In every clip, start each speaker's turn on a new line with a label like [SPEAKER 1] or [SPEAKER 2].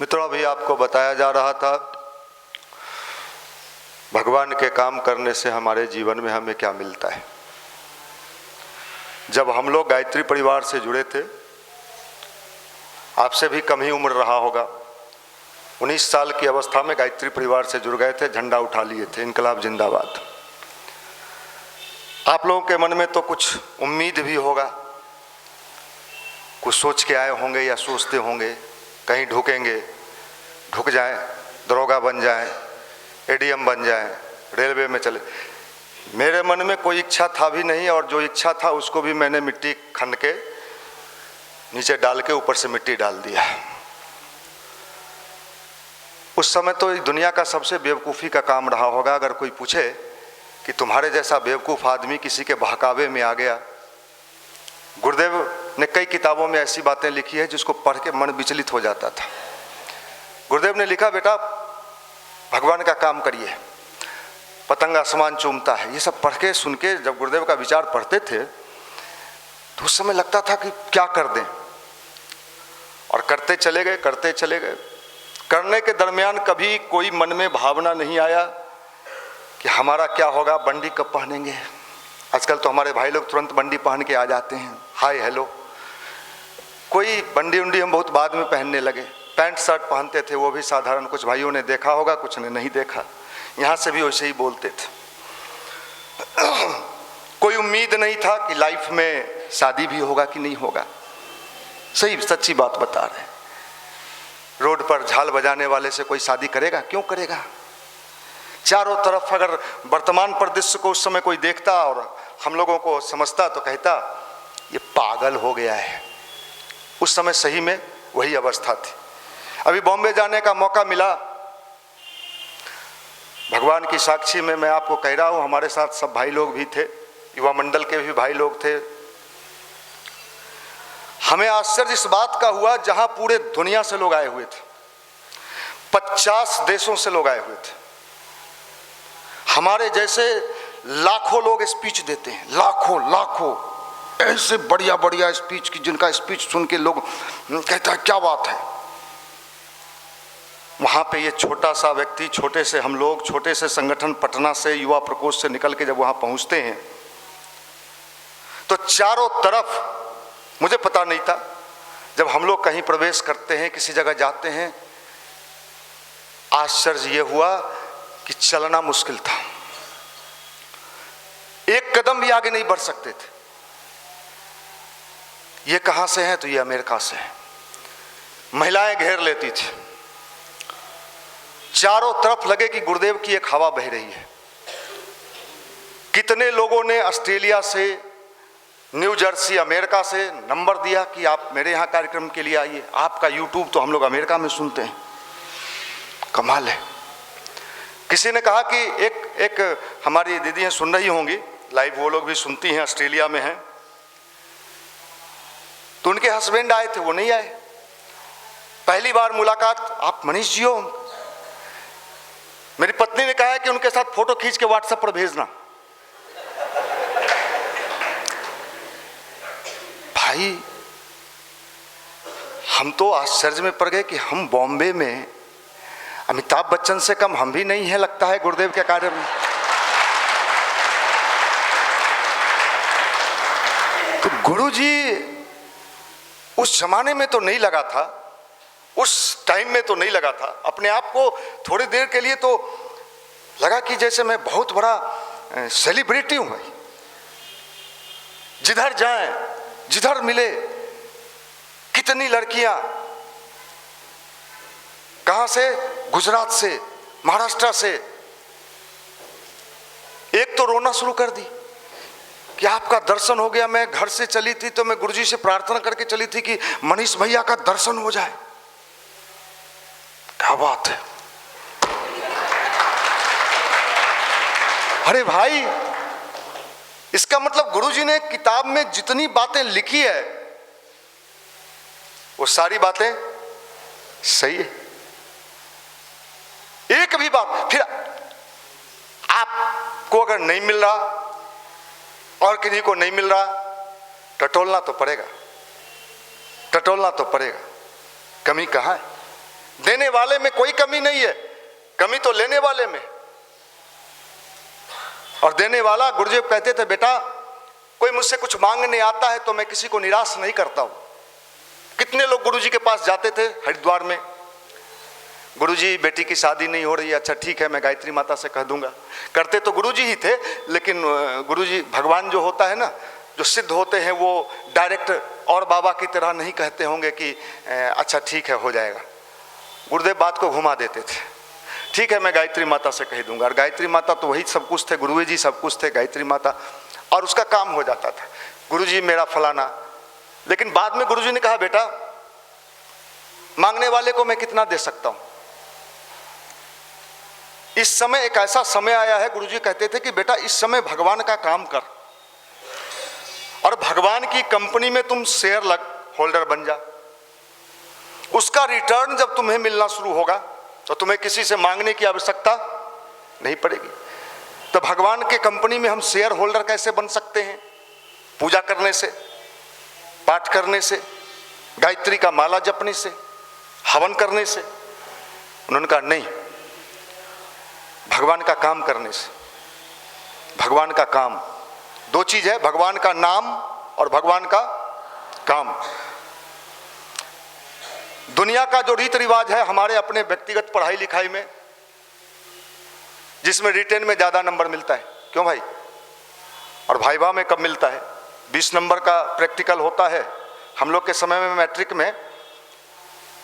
[SPEAKER 1] मित्रों, अभी आपको बताया जा रहा था भगवान के काम करने से हमारे जीवन में हमें क्या मिलता है। जब हम लोग गायत्री परिवार से जुड़े थे, आपसे भी कम ही उम्र रहा होगा, 19 साल की अवस्था में गायत्री परिवार से जुड़ गए थे, झंडा उठा लिए थे, इनकलाब जिंदाबाद। आप लोगों के मन में तो कुछ उम्मीद भी होगा, कुछ सोच के आए होंगे या सोचते होंगे कहीं ढुकेंगे, ढुक जाएं, दरोगा बन जाएं, एडीएम बन जाएं, रेलवे में चले। मेरे मन में कोई इच्छा था भी नहीं, और जो इच्छा था उसको भी मैंने मिट्टी खन के नीचे डाल के ऊपर से मिट्टी डाल दिया। उस समय तो दुनिया का सबसे बेवकूफ़ी का काम रहा होगा अगर कोई पूछे कि तुम्हारे जैसा बेवकूफ़ आदमी किसी के बहकावे में आ गया। गुरुदेव ने कई किताबों में ऐसी बातें लिखी है जिसको पढ़ के मन विचलित हो जाता था। गुरुदेव ने लिखा, बेटा भगवान का काम करिए, पतंग आसमान चूमता है। ये सब पढ़ के सुन के जब गुरुदेव का विचार पढ़ते थे तो उस समय लगता था कि क्या कर दें, और करते चले गए, करते चले गए। करने के दरमियान कभी कोई मन में भावना नहीं आया कि हमारा क्या होगा, बंडी कब पहनेंगे। आजकल तो हमारे भाई लोग तुरंत बंडी पहन के आ जाते हैं, हाय हेलो। कोई बंडी उंडी हम बहुत बाद में पहनने लगे। पैंट शर्ट पहनते थे, वो भी साधारण, कुछ भाइयों ने देखा होगा, कुछ ने नहीं देखा। यहाँ से भी वैसे ही बोलते थे। कोई उम्मीद नहीं था कि लाइफ में शादी भी होगा कि नहीं होगा। सही सच्ची बात बता रहे हैं। रोड पर झाल बजाने वाले से कोई शादी करेगा? क्यों करेगा? चारों तरफ अगर वर्तमान परिदृश्य को उस समय कोई देखता और हम लोगों को समझता तो कहता ये पागल हो गया है। उस समय सही में वही अवस्था थी। अभी बॉम्बे जाने का मौका मिला, भगवान की साक्षी में मैं आपको कह रहा हूँ, हमारे साथ सब भाई लोग भी थे, युवा मंडल के भी भाई लोग थे। हमें आश्चर्य इस बात का हुआ, जहां पूरे दुनिया से लोग आए हुए थे, 50 देशों से लोग आए हुए थे। हमारे जैसे लाखों लोग स्पीच देते हैं, लाखों लाखों ऐसे बढ़िया बढ़िया स्पीच की, जिनका स्पीच सुन के लोग कहता है क्या बात है। वहाँ पे ये छोटा सा व्यक्ति, छोटे से हम लोग, छोटे से संगठन पटना से, युवा प्रकोष्ठ से निकल के जब वहाँ पहुँचते हैं तो चारों तरफ, मुझे पता नहीं था, जब हम लोग कहीं प्रवेश करते हैं, किसी जगह जाते हैं, आश्चर्य ये हुआ कि चलना मुश्किल था। एक कदम भी आगे नहीं बढ़ सकते थे। ये कहाँ से हैं? तो ये अमेरिका से हैं। महिलाएं घेर लेती थी। चारों तरफ लगे कि गुरुदेव की एक हवा बह रही है। कितने लोगों ने ऑस्ट्रेलिया से, न्यू जर्सी, अमेरिका से नंबर दिया कि आप मेरे यहाँ कार्यक्रम के लिए आइए। आपका यूट्यूब तो हम लोग अमेरिका में सुनते हैं, कमाल है। किसी ने कहा कि एक हमारी दीदी हैं, सुन रही होंगी लाइव, वो लोग भी सुनती हैं, ऑस्ट्रेलिया में हैं, तो उनके हस्बैंड आए थे, वो नहीं आए। पहली बार मुलाकात, आप मनीष जी हो? मेरी पत्नी ने कहा है कि उनके साथ फोटो खींच के व्हाट्सएप पर भेजना। भाई हम तो आश्चर्य में पड़ गए कि हम बॉम्बे में अमिताभ बच्चन से कम हम भी नहीं है लगता है गुरुदेव के कार्य में। तो गुरुजी उस जमाने में तो नहीं लगा था, उस टाइम में तो नहीं लगा था। अपने आप को थोड़ी देर के लिए तो लगा कि जैसे मैं बहुत बड़ा सेलिब्रिटी हूं भाई। जिधर जाएं, जिधर मिले, कितनी लड़कियां, कहां से? गुजरात से, महाराष्ट्र से। एक तो रोना शुरू कर दी कि आपका दर्शन हो गया। मैं घर से चली थी तो मैं गुरुजी से प्रार्थना करके चली थी कि मनीष भैया का दर्शन हो जाए। क्या बात है। अरे भाई, इसका मतलब गुरुजी ने किताब में जितनी बातें लिखी है वो सारी बातें सही है। एक भी बात, फिर आपको अगर नहीं मिल रहा और किन्हीं को नहीं मिल रहा, टटोलना तो पड़ेगा, टटोलना तो पड़ेगा। कमी कहाँ है? देने वाले में कोई कमी नहीं है, कमी तो लेने वाले में। और देने वाला, गुरुजी कहते थे, बेटा कोई मुझसे कुछ मांगने आता है तो मैं किसी को निराश नहीं करता हूं। कितने लोग गुरुजी के पास जाते थे हरिद्वार में, गुरुजी बेटी की शादी नहीं हो रही है, अच्छा ठीक है मैं गायत्री माता से कह दूंगा। करते तो गुरुजी ही थे, लेकिन गुरुजी, भगवान जो होता है ना, जो सिद्ध होते हैं, वो डायरेक्ट और बाबा की तरह नहीं कहते होंगे कि अच्छा ठीक है हो जाएगा। गुरुदेव बात को घुमा देते थे, ठीक है मैं गायत्री माता से कह दूंगा। और गायत्री माता तो वही सब कुछ थे, गुरुजी जी सब कुछ थे, गायत्री माता, और उसका काम हो जाता था। गुरुजी मेरा फलाना। लेकिन बाद में गुरुजी ने कहा, बेटा मांगने वाले को मैं कितना दे सकता हूं? इस समय एक ऐसा समय आया है, गुरुजी कहते थे कि बेटा इस समय भगवान का काम कर और भगवान की कंपनी में तुम शेयर होल्डर बन जा। उसका रिटर्न जब तुम्हें मिलना शुरू होगा तो तुम्हें किसी से मांगने की आवश्यकता नहीं पड़ेगी। तो भगवान के कंपनी में हम शेयर होल्डर कैसे बन सकते हैं? पूजा करने से, पाठ करने से, गायत्री का माला जपने से, हवन करने से। उन्होंने कहा नहीं, भगवान का काम करने से। भगवान का काम, दो चीज है, भगवान का नाम और भगवान का काम। दुनिया का जो रीति रिवाज है हमारे अपने व्यक्तिगत पढ़ाई लिखाई में, जिसमें रिटेन में ज्यादा नंबर मिलता है, क्यों भाई? और भाईवा में कब मिलता है? 20 नंबर का प्रैक्टिकल होता है। हम लोग के समय में मैट्रिक में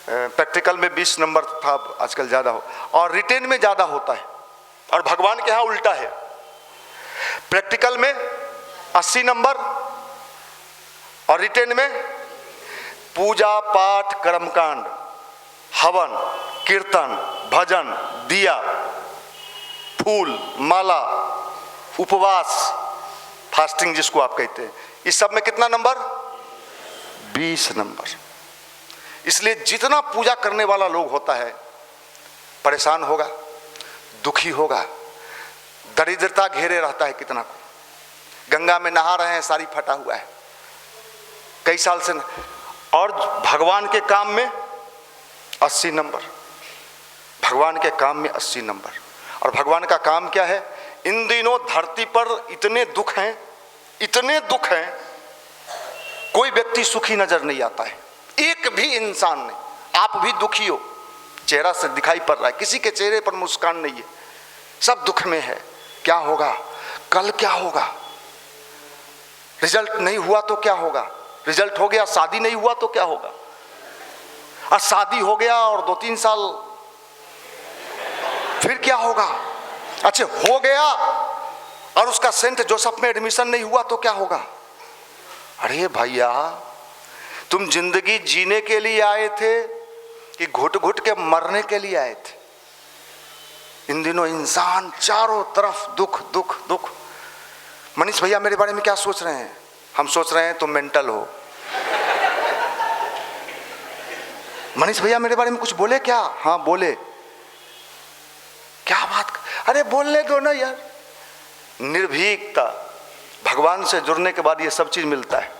[SPEAKER 1] प्रैक्टिकल में 20 नंबर था, आजकल ज्यादा हो, और रिटेन में ज्यादा होता है। और भगवान के यहां उल्टा है, प्रैक्टिकल में 80 नंबर और रिटेन में पूजा पाठ कर्मकांड, हवन, कीर्तन, भजन, दिया, फूल, माला, उपवास, फास्टिंग जिसको आप कहते हैं, इस सब में कितना नंबर? 20 नंबर। इसलिए जितना पूजा करने वाला लोग होता है परेशान होगा, दुखी होगा, दरिद्रता घेरे रहता है। कितना को गंगा में नहा रहे हैं, साड़ी फटा हुआ है कई साल से, और भगवान के काम में 80 नंबर, भगवान के काम में 80 नंबर। और भगवान का काम क्या है? इन दिनों धरती पर इतने दुख हैं, इतने दुख हैं, कोई व्यक्ति सुखी नजर नहीं आता है, एक भी इंसान नहीं। आप भी दुखी हो, चेहरा से दिखाई पड़ रहा है, किसी के चेहरे पर मुस्कान नहीं है, सब दुख में है। क्या होगा? कल क्या होगा? रिजल्ट नहीं हुआ तो क्या होगा? रिजल्ट हो गया, शादी नहीं हुआ तो क्या होगा? और शादी हो गया और 2-3 साल फिर क्या होगा? अच्छा हो गया और उसका सेंट जोसेफ में एडमिशन नहीं हुआ तो क्या होगा? अरे भैया, तुम जिंदगी जीने के लिए आए थे कि घुट घुट के मरने के लिए आए थे? इन दिनों इंसान चारों तरफ दुख दुख दुख। मनीष भैया मेरे बारे में क्या सोच रहे हैं? हम सोच रहे हैं तुम मेंटल हो। मनीष भैया मेरे बारे में कुछ बोले क्या? हाँ बोले। क्या बात? अरे बोलने दो ना यार। निर्भीकता, भगवान से जुड़ने के बाद ये सब चीज मिलता है,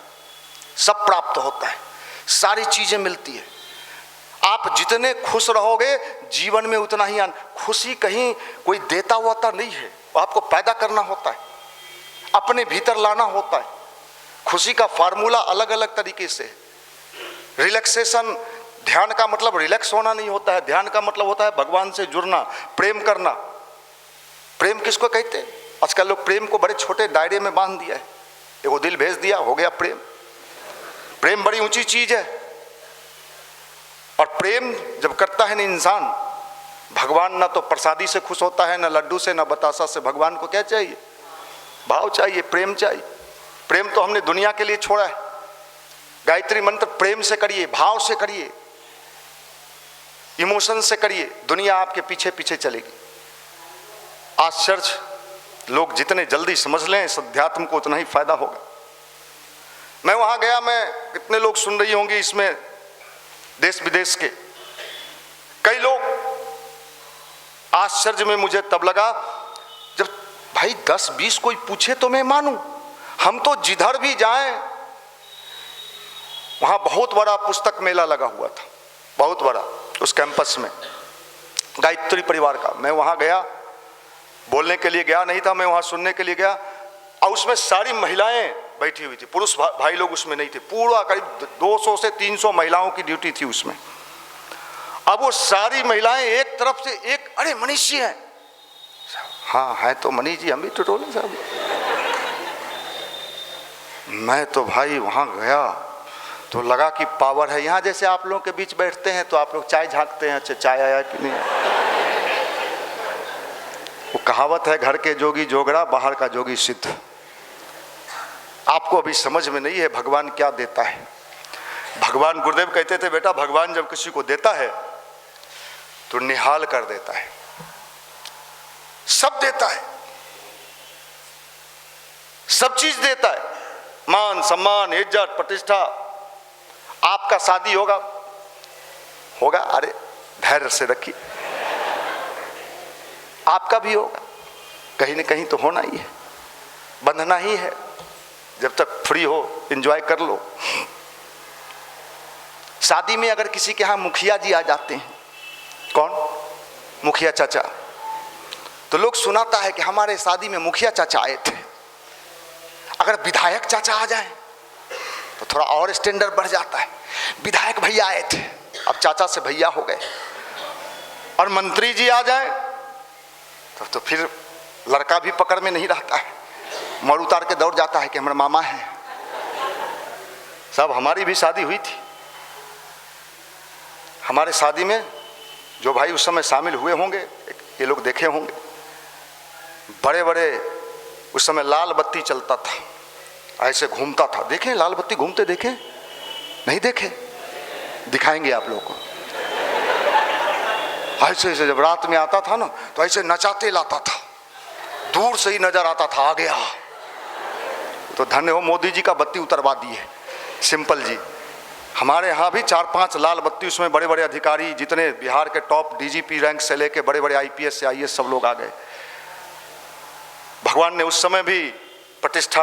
[SPEAKER 1] सब प्राप्त होता है, सारी चीजें मिलती है। आप जितने खुश रहोगे जीवन में उतना ही खुशी कहीं कोई देता हुआ नहीं है, आपको पैदा करना होता है, अपने भीतर लाना होता है। खुशी का फार्मूला अलग अलग तरीके से। रिलैक्सेशन, ध्यान का मतलब रिलैक्स होना नहीं होता है, ध्यान का मतलब होता है भगवान से जुड़ना, प्रेम करना। प्रेम किसको कहते हैं? आजकल लोग प्रेम को बड़े छोटे दायरे में बांध दिया है, एगो दिल भेज दिया हो गया प्रेम। प्रेम बड़ी ऊंची चीज है। और प्रेम जब करता है ना इंसान, भगवान ना तो प्रसादी से खुश होता है, ना लड्डू से, ना बतासा से। भगवान को क्या चाहिए? भाव चाहिए, प्रेम चाहिए। प्रेम तो हमने दुनिया के लिए छोड़ा है। गायत्री मंत्र प्रेम से करिए, भाव से करिए, इमोशन से करिए, दुनिया आपके पीछे पीछे चलेगी। आश्चर्य, लोग जितने जल्दी समझ लें इस अध्यात्म को उतना ही फायदा होगा। मैं वहां गया, मैं कितने लोग सुन रही होंगी इसमें, देश विदेश के कई लोग। आश्चर्य में मुझे तब लगा जब भाई 10-20 कोई पूछे तो मैं मानूं, हम तो जिधर भी जाएं वहां बहुत बड़ा पुस्तक मेला लगा हुआ था, बहुत बड़ा, उस कैंपस में, गायत्री परिवार का। मैं वहां गया, बोलने के लिए गया नहीं था, मैं वहां सुनने के लिए गया, और उसमें सारी महिलाएं बैठी हुई थी, पुरुष भाई लोग उसमें नहीं थे। पूरा करीब 200 से 300 महिलाओं की ड्यूटी थी उसमें। अब वो सारी महिलाएं एक तरफ से एक, अरे मनीष जी हैं। हाँ है तो मनीष जी, हम भी टटोले साहब। मैं तो भाई वहां गया तो लगा कि पावर है। यहाँ जैसे आप लोगों के बीच बैठते हैं तो आप लोग चाय झांकते हैं, अच्छा चाय आया कि नहीं। वो कहावत है, घर के जोगी जोगड़ा, बाहर का जोगी सिद्ध। आपको अभी समझ में नहीं है भगवान क्या देता है। भगवान, गुरुदेव कहते थे, बेटा भगवान जब किसी को देता है तो निहाल कर देता है, सब देता है, सब चीज देता है, मान सम्मान इज्जत प्रतिष्ठा। आपका शादी होगा, अरे धैर्य से रखिए, आपका भी होगा, कहीं ना कहीं तो होना ही है, बंधना ही है। जब तक फ्री हो एंजॉय कर लो। शादी में अगर किसी के यहाँ मुखिया जी आ जाते हैं, कौन मुखिया चाचा, तो लोग सुनाता है कि हमारे शादी में मुखिया चाचा आए थे। अगर विधायक चाचा आ जाए तो थोड़ा और स्टैंडर्ड बढ़ जाता है, विधायक भैया आए थे, अब चाचा से भैया हो गए। और मंत्री जी आ जाए तो फिर लड़का भी पकड़ में नहीं रहता है, मोड़ उतार के दौड़ जाता है कि हमारे मामा हैं। सब हमारी भी शादी हुई थी। हमारे शादी में जो भाई उस समय शामिल हुए होंगे, ये लोग देखे होंगे, बड़े बड़े उस समय लाल बत्ती चलता था, ऐसे घूमता था। देखें लाल बत्ती घूमते, देखें नहीं देखे, दिखाएंगे आप लोगों को। ऐसे ऐसे जब रात में आता था ना तो ऐसे नचाते लाता था, दूर से ही नजर आता था आ गया। तो धन्य हो मोदी जी का बत्ती उतरवा दी है, सिंपल जी। हमारे यहाँ भी 4-5 लाल बत्ती, उसमें बड़े बड़े अधिकारी, जितने बिहार के टॉप डीजीपी रैंक से लेके बड़े बड़े आईपीएस से आईएएस सब लोग आ गए। भगवान ने उस समय भी प्रतिष्ठा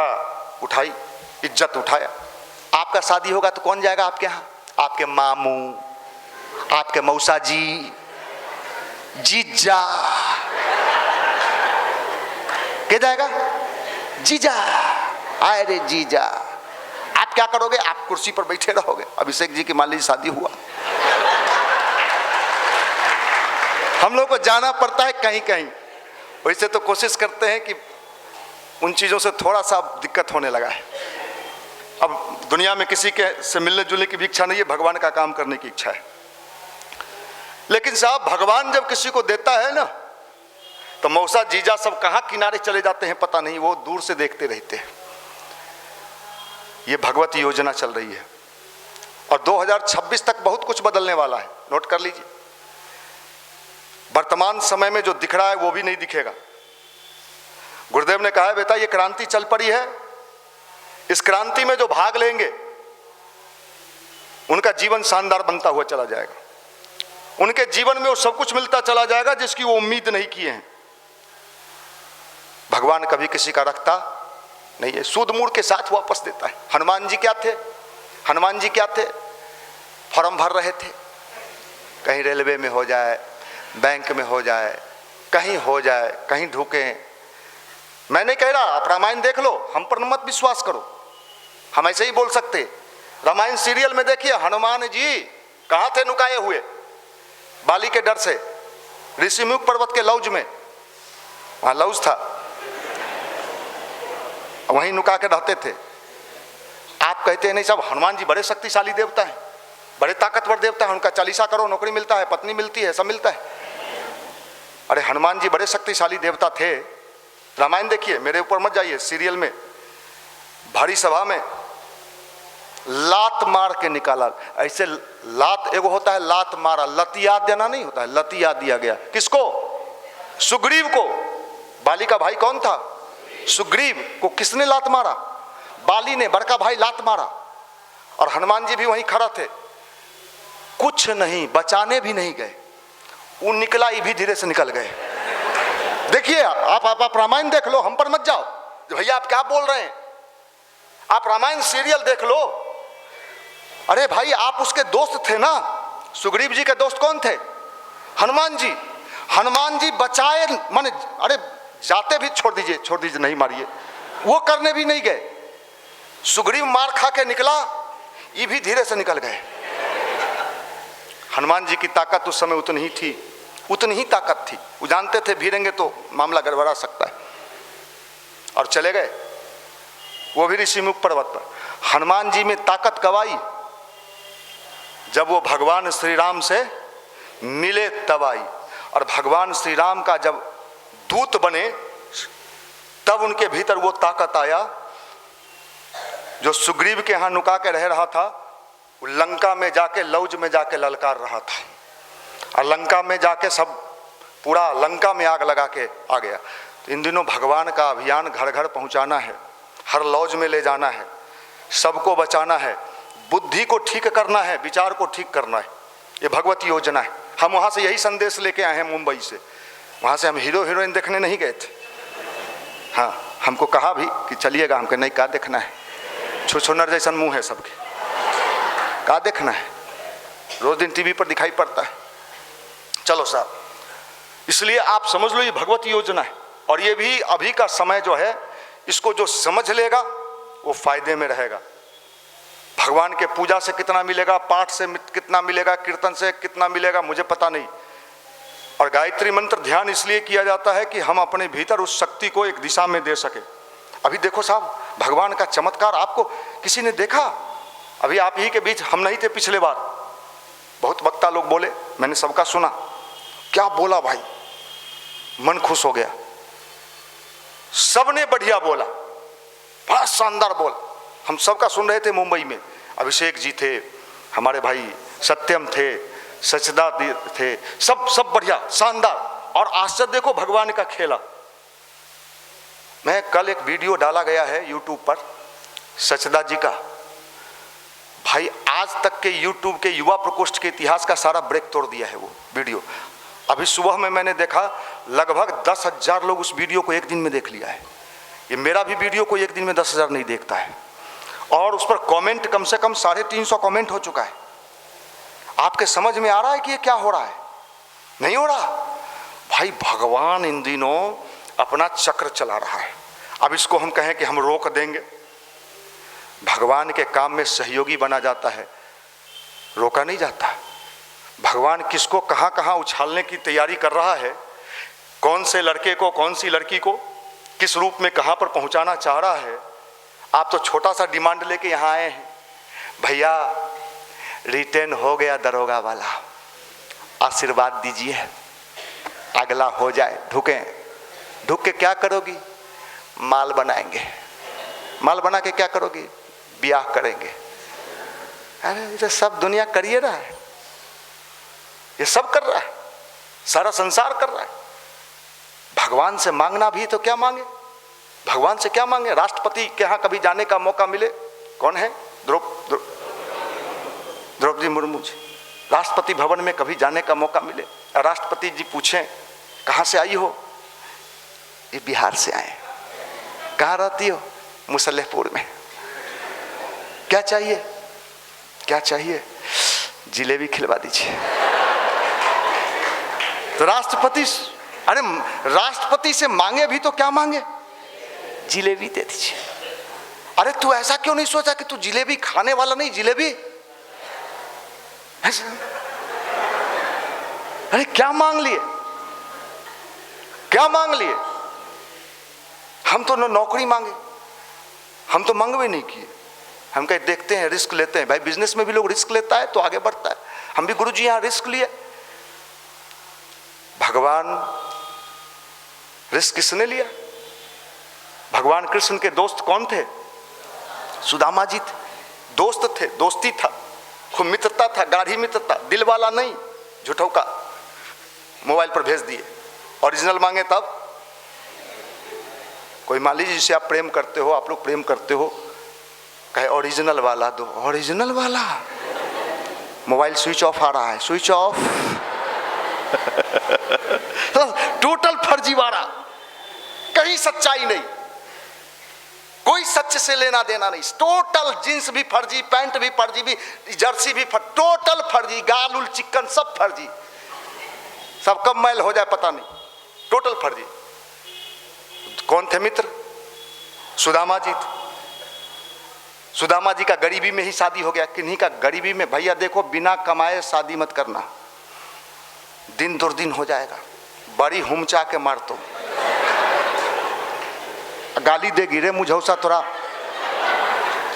[SPEAKER 1] उठाई, इज्जत उठाया। आपका शादी होगा तो कौन जाएगा आपके यहाँ? आपके मामू, आपके मौसा जी, जीजा। क्या जाएगा? जीजा। आए रे जीजा। आप क्या करोगे? आप कुर्सी पर बैठे रहोगे। अभिषेक जी की मान लीजिए शादी हुआ, हम लोग को जाना पड़ता है कहीं कहीं। वैसे तो कोशिश करते हैं कि उन चीज़ों से थोड़ा सा दिक्कत होने लगा है। अब दुनिया में किसी के से मिलने जुलने की भी इच्छा नहीं है, भगवान का काम करने की इच्छा है। लेकिन साहब भगवान जब किसी को देता है ना तो मौसा जीजा सब कहाँ किनारे चले जाते हैं पता नहीं, वो दूर से देखते रहते हैं। ये भगवत योजना चल रही है और 2026 तक बहुत कुछ बदलने वाला है। नोट कर लीजिए, वर्तमान समय में जो दिख रहा है वो भी नहीं दिखेगा। गुरुदेव ने कहा है बेटा ये क्रांति चल पड़ी है, इस क्रांति में जो भाग लेंगे उनका जीवन शानदार बनता हुआ चला जाएगा। उनके जीवन में वो सब कुछ मिलता चला जाएगा जिसकी वो उम्मीद नहीं किए हैं। भगवान कभी किसी का रखता नहीं है, सूद मूड के साथ वापस देता है। हनुमान जी क्या थे? हनुमान जी क्या थे? फॉर्म भर रहे थे, कहीं रेलवे में हो जाए, बैंक में हो जाए, कहीं हो जाए, कहीं ढूके। मैं नहीं कह रहा, आप रामायण देख लो, हम पर मत विश्वास करो, हम ऐसे ही बोल सकते। रामायण सीरियल में देखिए हनुमान जी कहाँ थे नुकाए हुए, बाली के डर से, ऋषिमुख पर्वत के लौज में, वहाँ लौज था, वहीं नुका के रहते थे। आप कहते हैं नहीं साहब हनुमान जी बड़े शक्तिशाली देवता हैं, बड़े ताकतवर देवता है, उनका 40 करोड़ नौकरी मिलता है, पत्नी मिलती है, सब मिलता है। अरे हनुमान जी बड़े शक्तिशाली देवता थे। रामायण देखिए, मेरे ऊपर मत जाइए, सीरियल में भारी सभा में लात मार के निकाला। ऐसे लात एगो होता है लात मारा, लतिया देना नहीं होता है, लतिया दिया गया। किसको? सुग्रीव को। बाली का भाई कौन था? सुग्रीव को किसने लात मारा? बाली ने, बड़का भाई लात मारा। और हनुमान जी भी वहीं खड़ा थे, कुछ नहीं, बचाने भी नहीं गए, वो निकला ही भी धीरे से निकल गए। देखिए आप रामायण देख लो, हम पर मत जाओ भैया आप क्या बोल रहे हैं। आप रामायण सीरियल देख लो। अरे भाई आप उसके दोस्त थे ना, सुग्रीव जी के दोस्त कौन थे? हनुमान जी। हनुमान जी बचाए, माने अरे जाते भी छोड़ दीजिए नहीं मारिए, वो करने भी नहीं गए। सुग्रीव मार खा के निकला, ये भी धीरे से निकल गए। हनुमान जी की ताकत उस समय उतनी ही ताकत थी। वो जानते थे भिड़ेंगे तो मामला गड़बड़ा सकता है, और चले गए, वो भी ऋषिमुख पर्वत पर। हनुमान जी में ताकत कब आई? जब वो भगवान श्री राम से मिले तब आई। और भगवान श्री राम का जब दूत बने तब उनके भीतर वो ताकत आया जो सुग्रीव के यहाँ नुका के रह रहा था, वो लंका में जाके लौज में जाके ललकार रहा था, और लंका में जाके सब पूरा लंका में आग लगा के आ गया। तो इन दिनों भगवान का अभियान घर घर पहुंचाना है, हर लौज में ले जाना है, सबको बचाना है, बुद्धि को ठीक करना है, विचार को ठीक करना है। ये भगवत योजना है। हम वहाँ से यही संदेश लेके आए हैं मुंबई से। वहाँ से हम हीरो हीरोइन देखने नहीं गए थे। हाँ, हमको कहा भी कि चलिएगा, हमको नहीं, क्या देखना है, छुछुनर जैसा मुंह है सबके, क्या देखना है, रोज दिन टीवी पर दिखाई पड़ता है। चलो साहब, इसलिए आप समझ लो ये भगवत योजना है। और ये भी अभी का समय जो है, इसको जो समझ लेगा वो फायदे में रहेगा। भगवान के पूजा से कितना मिलेगा, पाठ से कितना मिलेगा, कीर्तन से कितना मिलेगा, मुझे पता नहीं। और गायत्री मंत्र ध्यान इसलिए किया जाता है कि हम अपने भीतर उस शक्ति को एक दिशा में दे सके। अभी देखो साहब, भगवान का चमत्कार आपको किसी ने देखा? अभी आप ही के बीच हम नहीं थे पिछले बार, बहुत वक्ता लोग बोले, मैंने सबका सुना। क्या बोला भाई, मन खुश हो गया। सबने बढ़िया बोला, बड़ा शानदार बोल। हम सबका सुन रहे थे मुंबई में। अभिषेक जी थे, हमारे भाई सत्यम थे, सचदा थे, सब बढ़िया शानदार। और आश्चर्य देखो भगवान का खेला। मैं कल एक वीडियो डाला गया है यूट्यूब पर सचदा जी का। भाई आज तक के यूट्यूब के युवा प्रकोष्ठ के इतिहास का सारा ब्रेक तोड़ दिया है वो वीडियो। अभी सुबह में मैंने देखा लगभग 10,000 लोग उस वीडियो को एक दिन में देख लिया है। ये मेरा भी वीडियो को एक दिन में 10,000 नहीं देखता है। और उस पर कमेंट कम से कम 350 कमेंट हो चुका है। आपके समझ में आ रहा है कि ये क्या हो रहा है? नहीं हो रहा। भाई भगवान इन दिनों अपना चक्र चला रहा है। अब इसको हम कहें कि हम रोक देंगे, भगवान के काम में सहयोगी बना जाता है, रोका नहीं जाता। भगवान किसको कहाँ कहाँ उछालने की तैयारी कर रहा है, कौन से लड़के को, कौन सी लड़की को किस रूप में कहाँ पर पहुँचाना चाह रहा है। आप तो छोटा सा डिमांड लेके यहाँ आए हैं, भैया रिटर्न हो गया दरोगा वाला, आशीर्वाद दीजिए, अगला हो जाए। ढुक के क्या करोगी? माल बनाएंगे। माल बना के क्या करोगी? ब्याह करेंगे। अरे ये सब दुनिया करिए रहा है, ये सब कर रहा है, सारा संसार कर रहा है। भगवान से मांगना भी तो क्या मांगे? भगवान से क्या मांगे? राष्ट्रपति के यहाँ कभी जाने का मौका मिले, कौन है? द्रौपदी मुर्मू जी। राष्ट्रपति भवन में कभी जाने का मौका मिले, राष्ट्रपति जी पूछें कहाँ से आई हो? ये बिहार से आए। कहाँ रहती हो? मुसल्लेपुर में। क्या चाहिए? क्या चाहिए? जिलेबी खिलवा दीजिए। तो राष्ट्रपति, अरे राष्ट्रपति से मांगे भी तो क्या मांगे? जिलेबी दे दीजिए। अरे तू ऐसा क्यों नहीं सोचा कि तू जिलेबी खाने वाला नहीं, जिलेबी? अरे क्या मांग लिए, क्या मांग लिए? हम तो नौकरी मांगे, हम तो मांग भी नहीं किए। हम कहीं देखते हैं, रिस्क लेते हैं। भाई बिजनेस में भी लोग रिस्क लेता है तो आगे बढ़ता है। हम भी गुरुजी यहाँ रिस्क लिए। भगवान रिस्क किसने लिया? भगवान कृष्ण के दोस्त कौन थे? सुदामा जी थे। दोस्त थे, दोस्ती था, खूब मित्रता था, गाढ़ी मित्रता, दिल वाला नहीं, झूठों का। मोबाइल पर भेज दिए, ओरिजिनल मांगे तब। कोई मान लीजिए जिसे आप प्रेम करते हो, आप लोग प्रेम करते हो, कहे ओरिजिनल वाला दो। ओरिजिनल वाला? मोबाइल स्विच ऑफ आ रहा है, स्विच ऑफ। टोटल फर्जीवाड़ा, कहीं सच्चाई नहीं, कोई सच से लेना देना नहीं। टोटल जींस भी फर्जी, पैंट भी फर्जी, भी जर्सी भी टोटल फर्जी, गाल उल चिकन सब फर्जी, सब कब मैल हो जाए पता नहीं, टोटल फर्जी। कौन थे मित्र? सुदामा जी थे। सुदामा जी का गरीबी में ही शादी हो गया। किन्हीं का गरीबी में। भैया देखो, बिना कमाए शादी मत करना, दिन दुर्दिन हो जाएगा। बड़ी हुमचा के मार तो गाली दे गिरे मुझौसा तोरा।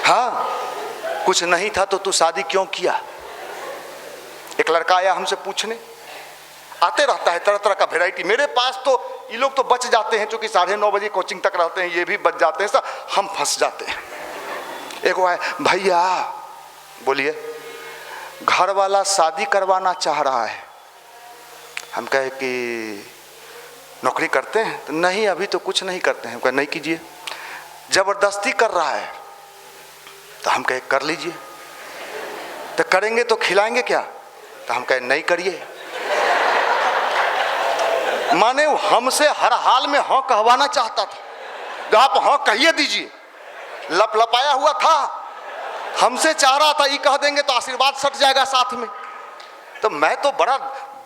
[SPEAKER 1] हाँ, कुछ नहीं था तो तू शादी क्यों किया? एक लड़का आया हमसे पूछने, आते रहता है तरह तरह का वैरायटी। मेरे पास तो ये लोग तो बच जाते हैं, क्योंकि 9:30 बजे कोचिंग तक रहते हैं, ये भी बच जाते हैं सर, हम फंस जाते हैं। एक वो है, भैया बोलिए, घर वाला शादी करवाना चाह रहा है। हम कहे कि नौकरी करते हैं? तो नहीं, अभी तो कुछ नहीं करते हैं। हम कहे नहीं कीजिए। जबरदस्ती कर रहा है। तो हम कहे कर लीजिए। तो करेंगे तो खिलाएंगे क्या? तो हम कहे नहीं करिए। माने हमसे हर हाल में हाँ कहवाना चाहता था, तो आप हाँ कहिए दीजिए। लपलपाया हुआ था, हमसे चाह रहा था ये कह देंगे तो आशीर्वाद सट जाएगा साथ में। तो मैं तो बड़ा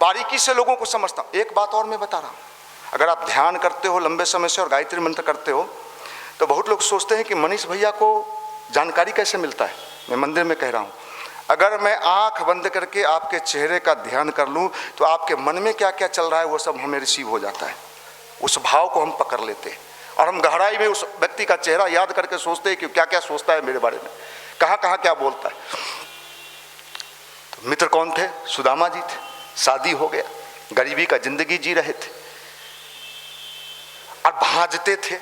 [SPEAKER 1] बारीकी से लोगों को समझता हूँ। एक बात और मैं बता रहा हूँ, अगर आप ध्यान करते हो लंबे समय से और गायत्री मंत्र करते हो, तो बहुत लोग सोचते हैं कि मनीष भैया को जानकारी कैसे मिलता है। मैं मंदिर में कह रहा हूँ, अगर मैं आंख बंद करके आपके चेहरे का ध्यान कर लूँ तो आपके मन में क्या क्या चल रहा है वो सब हमें रिसीव हो जाता है। उस भाव को हम पकड़ लेते हैं और हम गहराई में उस व्यक्ति का चेहरा याद करके सोचते हैं कि क्या क्या सोचता है मेरे बारे में, कहाँ कहाँ क्या बोलता है। तो मित्र कौन थे? सुदामा जी थे। शादी हो गया, गरीबी का जिंदगी जी रहे थे और भांजते थे।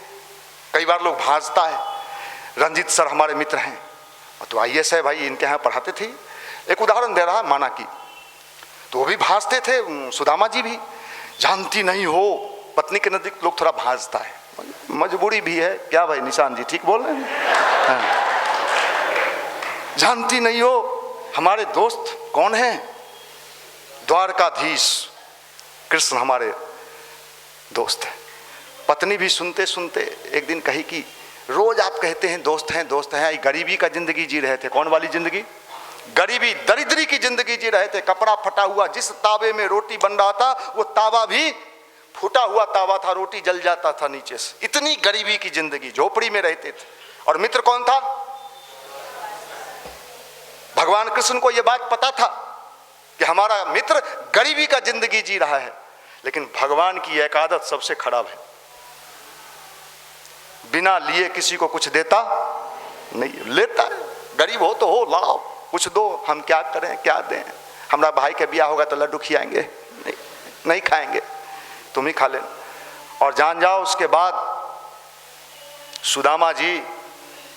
[SPEAKER 1] कई बार लोग भांजता है। रंजीत सर हमारे मित्र हैं, तो IAS है भाई, इनके यहाँ पढ़ाते थे। एक उदाहरण दे रहा है, माना की, तो वो भी भांजते थे। सुदामा जी भी। जानती नहीं हो, पत्नी के नजदीक लोग थोड़ा भांजता है, मजबूरी भी है। क्या भाई निशान जी ठीक बोल रहे हैं? हाँ। जानती नहीं हो हमारे दोस्त कौन है? द्वारकाधीश कृष्ण हमारे दोस्त हैं। पत्नी भी सुनते सुनते एक दिन कही कि रोज आप कहते हैं दोस्त हैं दोस्त हैं, गरीबी का जिंदगी जी रहे थे। कौन वाली जिंदगी? गरीबी दरिद्री की जिंदगी जी रहे थे। कपड़ा फटा हुआ, जिस तावे में रोटी बन रहा था वो तावा भी फूटा हुआ तावा था, रोटी जल जाता था नीचे से। इतनी गरीबी की जिंदगी, झोपड़ी में रहते थे। और मित्र कौन था? भगवान कृष्ण को यह बात पता था कि हमारा मित्र गरीबी का जिंदगी जी रहा है, लेकिन भगवान की एक आदत सबसे खराब है, बिना लिए किसी को कुछ देता नहीं। लेता है, गरीब हो तो हो, लाओ कुछ दो, हम क्या करें क्या दें। हमारा भाई के ब्याह होगा तो लड्डू खिलाएंगे? नहीं, नहीं खाएंगे, तुम ही खा लेना और जान जाओ। उसके बाद सुदामा जी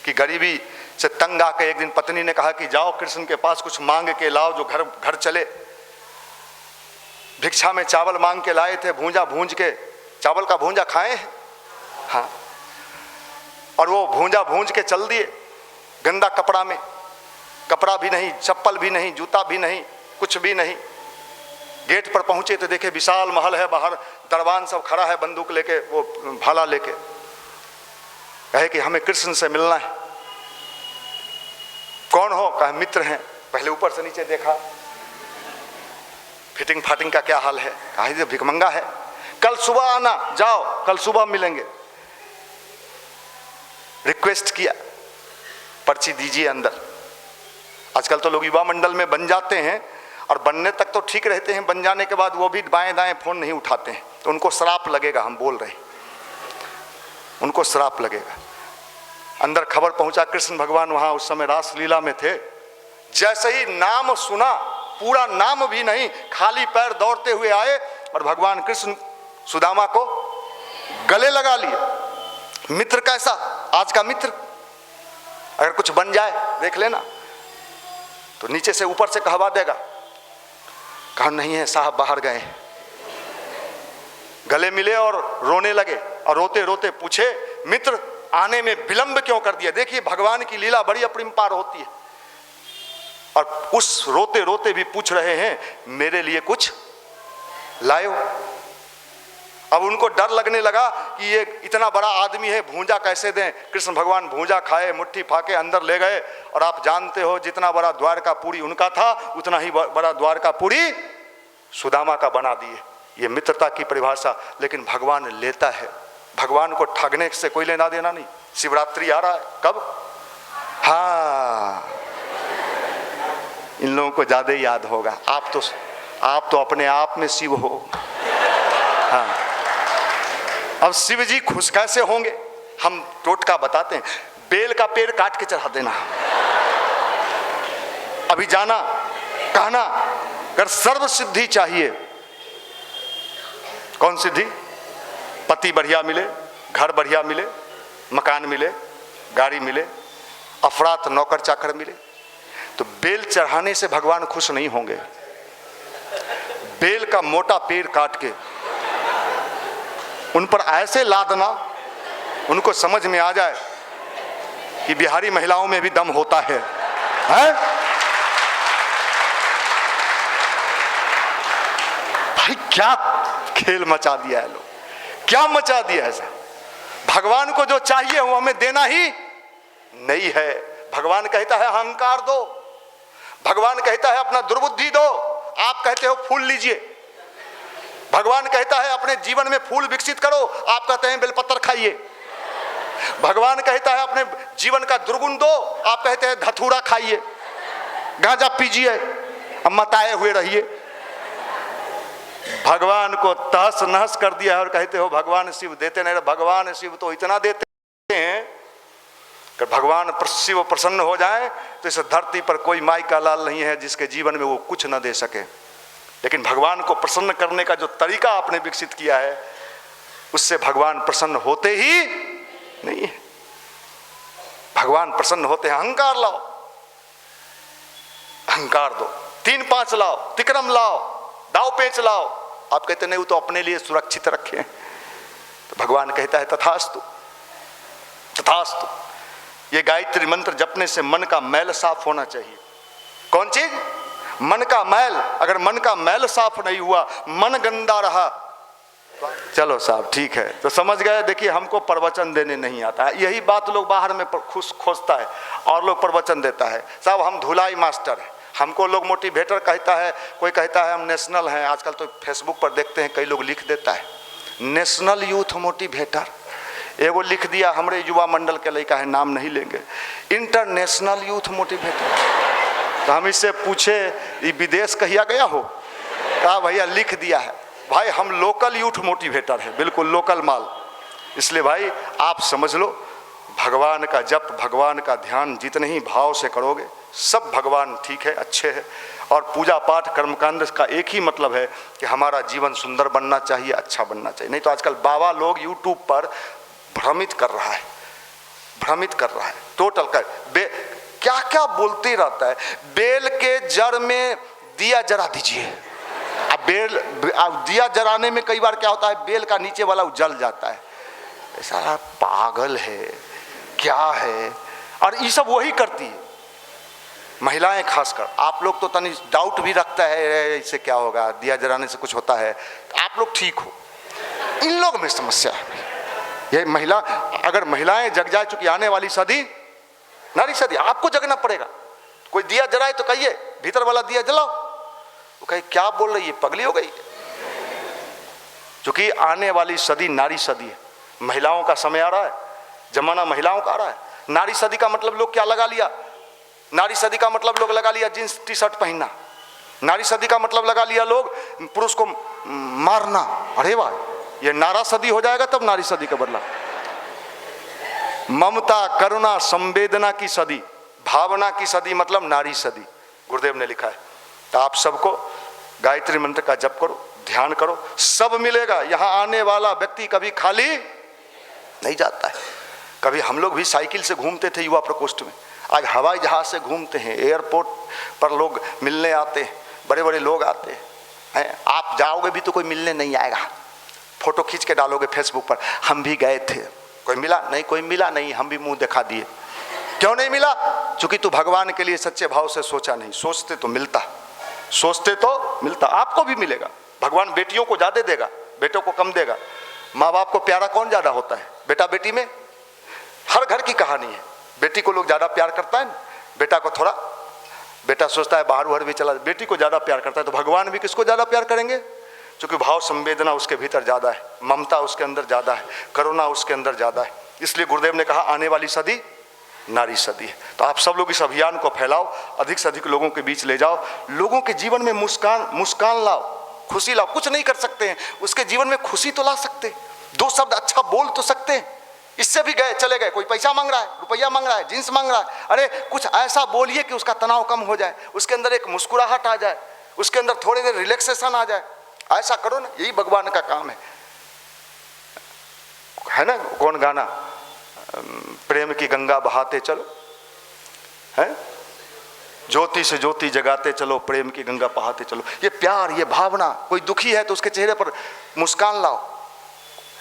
[SPEAKER 1] की गरीबी से तंग आकर एक दिन पत्नी ने कहा कि जाओ कृष्ण के पास कुछ मांग के लाओ जो घर घर चले। भिक्षा में चावल मांग के लाए थे, भूंजा भूंज के, चावल का भूंजा खाए हैं हाँ, और वो भूंजा भूंज के चल दिए गंदा कपड़ा में। कपड़ा भी नहीं, चप्पल भी नहीं, जूता भी नहीं, कुछ भी नहीं। गेट पर पहुंचे तो देखे विशाल महल है, बाहर दरबान सब खड़ा है बंदूक लेके, वो भाला लेके। कहे कि हमें कृष्ण से मिलना है। कौन हो? कहा मित्र हैं। पहले ऊपर से नीचे देखा, फिटिंग फाटिंग का क्या हाल है? कहा ये भिखमंगा है, कल सुबह आना, जाओ कल सुबह मिलेंगे। रिक्वेस्ट किया, पर्ची दीजिए अंदर। आजकल तो लोग युवा मंडल में बन जाते हैं और बनने तक तो ठीक रहते हैं, बन जाने के बाद वो भी बाएं दाएं फोन नहीं उठाते हैं, तो उनको श्राप लगेगा। हम बोल रहे हैं उनको श्राप लगेगा। अंदर खबर पहुंचा, कृष्ण भगवान वहां उस समय रास लीला में थे। जैसे ही नाम सुना, पूरा नाम भी नहीं, खाली पैर दौड़ते हुए आए और भगवान कृष्ण सुदामा को गले लगा लिए। मित्र कैसा? आज का मित्र अगर कुछ बन जाए देख लेना, तो नीचे से ऊपर से कहवा देगा। कहा नहीं है साहब, बाहर गए। गले मिले और रोने लगे और रोते रोते पूछे मित्र आने में विलंब क्यों कर दिया? देखिए भगवान की लीला बड़ी अपरिंपार होती है। और उस रोते रोते भी पूछ रहे हैं मेरे लिए कुछ लायो। अब उनको डर लगने लगा कि ये इतना बड़ा आदमी है, भूंजा कैसे दें। कृष्ण भगवान भूंजा खाए, मुट्ठी फाके अंदर ले गए। और आप जानते हो जितना बड़ा द्वारकापुरी उनका था, उतना ही बड़ा द्वारकापुरी सुदामा का बना दिए। ये मित्रता की परिभाषा। लेकिन भगवान लेता है, भगवान को ठगने से कोई लेना देना नहीं। शिवरात्रि आ रहा है, कब? हाँ, इन लोगों को ज्यादा याद होगा। आप तो अपने आप में शिव हो। हाँ, अब शिव जी खुश कैसे होंगे, हम टोटका बताते हैं। बेल का पेड़ काट के चढ़ा देना, अभी जाना कहना, अगर सर्व सिद्धि चाहिए। कौन सिद्धि? पति बढ़िया मिले, घर बढ़िया मिले, मकान मिले, गाड़ी मिले, अफरात नौकर चाकर मिले, तो बेल चढ़ाने से भगवान खुश नहीं होंगे। बेल का मोटा पेड़ काट के उन पर ऐसे लादना, उनको समझ में आ जाए कि बिहारी महिलाओं में भी दम होता है, हैं? भाई क्या खेल मचा दिया है लोग, क्या मचा दिया है सर। भगवान को जो चाहिए वो हमें देना ही नहीं है। भगवान कहता है अहंकार दो, भगवान कहता है अपना दुर्बुद्धि दो, आप कहते हो फूल लीजिए। भगवान कहता है अपने जीवन में फूल विकसित करो, आप कहते हैं बेलपत्र खाइए। भगवान कहता है अपने जीवन का दुर्गुण दो, आप कहते हैं धतूरा खाइए, गांजा पीजिए, अब मताए हुए रहिए। भगवान को तहस नहस कर दिया है और कहते हो भगवान शिव देते नहीं। भगवान शिव तो इतना देते हैं कि भगवान शिव प्रसन्न हो जाए तो इस धरती पर कोई माई का लाल नहीं है जिसके जीवन में वो कुछ न दे सके। लेकिन भगवान को प्रसन्न करने का जो तरीका आपने विकसित किया है, उससे भगवान प्रसन्न होते ही नहीं है। भगवान प्रसन्न होते हैं अहंकार लाओ, अहंकार दो, 3-5 लाओ, तिक्रम लाओ, दाव पेच लाओ, आप कहते नहीं वो तो अपने लिए सुरक्षित रखे। तो भगवान कहता है तथास्तु, तथास्तु। ये गायत्री मंत्र जपने से मन का मैल साफ होना चाहिए। कौन चीज? मन का मैल। अगर मन का मैल साफ नहीं हुआ, मन गंदा रहा, चलो साहब ठीक है, तो समझ गए। देखिए हमको प्रवचन देने नहीं आता है, यही बात लोग बाहर में खुश खोजता है और लोग प्रवचन देता है। साहब हम धुलाई मास्टर हैं, हमको लोग मोटिवेटर कहता है, कोई कहता है हम नेशनल हैं। आजकल तो फेसबुक पर देखते हैं कई लोग लिख देता है नेशनल यूथ मोटिवेटर, एगो लिख दिया हमारे युवा मंडल के लड़का है, नाम नहीं लेंगे, इंटरनेशनल यूथ मोटिवेटर। तो हम इससे पूछे ये विदेश कहिया गया हो? कहा भैया लिख दिया है। भाई हम लोकल यूथ मोटिवेटर है, बिल्कुल लोकल माल। इसलिए भाई आप समझ लो, भगवान का जप, भगवान का ध्यान जितने ही भाव से करोगे सब भगवान ठीक है, अच्छे है। और पूजा पाठ कर्मकांड का एक ही मतलब है कि हमारा जीवन सुंदर बनना चाहिए, अच्छा बनना चाहिए। नहीं तो आजकल बाबा लोग यूट्यूब पर भ्रमित कर रहा है, भ्रमित कर रहा है टोटल कर क्या क्या बोलते रहता है। बेल के जड़ में दिया जला दीजिए। अब दिया जलाने में कई बार क्या होता है, बेल का नीचे वाला जल जाता है। ऐसा पागल है क्या है। और ये सब वही करती है महिलाएं खासकर। आप लोग तो तनी डाउट भी रखता है इससे क्या होगा, दिया जलाने से कुछ होता है, तो आप लोग ठीक हो। इन लोग में समस्या है ये महिला। अगर महिलाएं जग जाए, चूंकि आने वाली सदी नारी सदी, आपको जगना पड़ेगा। कोई दिया जलाए तो कहिए भीतर वाला दिया जलाओ, वो कहे क्या बोल रही है, पगली हो गई। क्योंकि आने वाली सदी नारी सदी है, महिलाओं का समय आ रहा है, जमाना महिलाओं का आ रहा है। नारी सदी का मतलब लोग क्या लगा लिया, नारी सदी का मतलब लोग लगा लिया जींस टी शर्ट पहनना। नारी सदी का मतलब लगा लिया लोग पुरुष को मारना। अरे वाह, ये नारा सदी हो जाएगा तब नारी सदी का बदला। ममता करुणा संवेदना की सदी, भावना की सदी मतलब नारी सदी, गुरुदेव ने लिखा है। तो आप सबको गायत्री मंत्र का जप करो, ध्यान करो, सब मिलेगा। यहाँ आने वाला व्यक्ति कभी खाली नहीं जाता है। कभी हम लोग भी साइकिल से घूमते थे युवा प्रकोष्ठ में, आज हवाई जहाज से घूमते हैं, एयरपोर्ट पर लोग मिलने आते हैं, बड़े बड़े लोग आते हैं। आप जाओगे भी तो कोई मिलने नहीं आएगा, फोटो खींच के डालोगे फेसबुक पर, हम भी गए थे, कोई मिला नहीं, कोई मिला नहीं, हम भी मुंह दिखा दिए। क्यों नहीं मिला? क्योंकि तू भगवान के लिए सच्चे भाव से सोचा नहीं। सोचते तो मिलता, सोचते तो मिलता। आपको भी मिलेगा। भगवान बेटियों को ज़्यादा देगा, बेटों को कम देगा। माँ बाप को प्यारा कौन ज़्यादा होता है? बेटा बेटी में हर घर की कहानी है। बेटी को लोग ज़्यादा प्यार करता है ना, बेटा को थोड़ा, बेटा सोचता है बाहर उहर भी चला, बेटी को ज़्यादा प्यार करता है। तो भगवान भी किसको ज़्यादा प्यार करेंगे? क्योंकि भाव संवेदना उसके भीतर ज़्यादा है, ममता उसके अंदर ज़्यादा है, करुणा उसके अंदर ज़्यादा है। इसलिए गुरुदेव ने कहा आने वाली सदी नारी सदी है। तो आप सब लोग इस अभियान को फैलाओ, अधिक से अधिक लोगों के बीच ले जाओ, लोगों के जीवन में मुस्कान लाओ, खुशी लाओ। कुछ नहीं कर सकते हैं, उसके जीवन में खुशी तो ला सकते, दो शब्द अच्छा बोल तो सकते हैं। इससे भी गए चले गए, कोई पैसा मांग रहा है, रुपया मांग रहा है, जींस मांग रहा है, अरे कुछ ऐसा बोलिए कि उसका तनाव कम हो जाए, उसके अंदर एक मुस्कुराहट आ जाए, उसके अंदर थोड़ी देर रिलैक्सेशन आ जाए। ऐसा करो ना, यही भगवान का काम है ना। कौन गाना, प्रेम की गंगा बहाते चलो, है ज्योति से ज्योति जगाते चलो, प्रेम की गंगा बहाते चलो। ये प्यार, ये भावना, कोई दुखी है तो उसके चेहरे पर मुस्कान लाओ,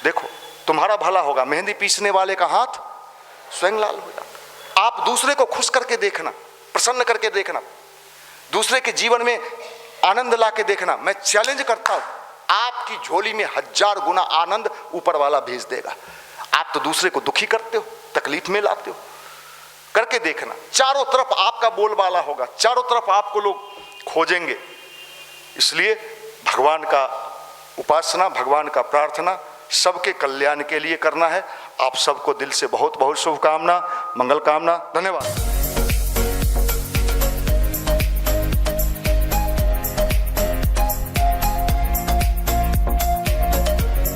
[SPEAKER 1] देखो तुम्हारा भला होगा। मेहंदी पीसने वाले का हाथ स्वयं लाल हो जाता। आप दूसरे को खुश करके देखना, प्रसन्न करके देखना, दूसरे के जीवन में आनंद ला के देखना। मैं चैलेंज करता हूं, आपकी झोली में 1000 गुना आनंद ऊपर वाला भेज देगा। आप तो दूसरे को दुखी करते हो, तकलीफ में लाते हो, करके देखना। चारों तरफ आपका बोलबाला होगा, चारों तरफ आपको लोग खोजेंगे। इसलिए भगवान का उपासना, भगवान का प्रार्थना सबके कल्याण के लिए करना है। आप सबको दिल से बहुत बहुत शुभकामना, मंगल कामना। धन्यवाद।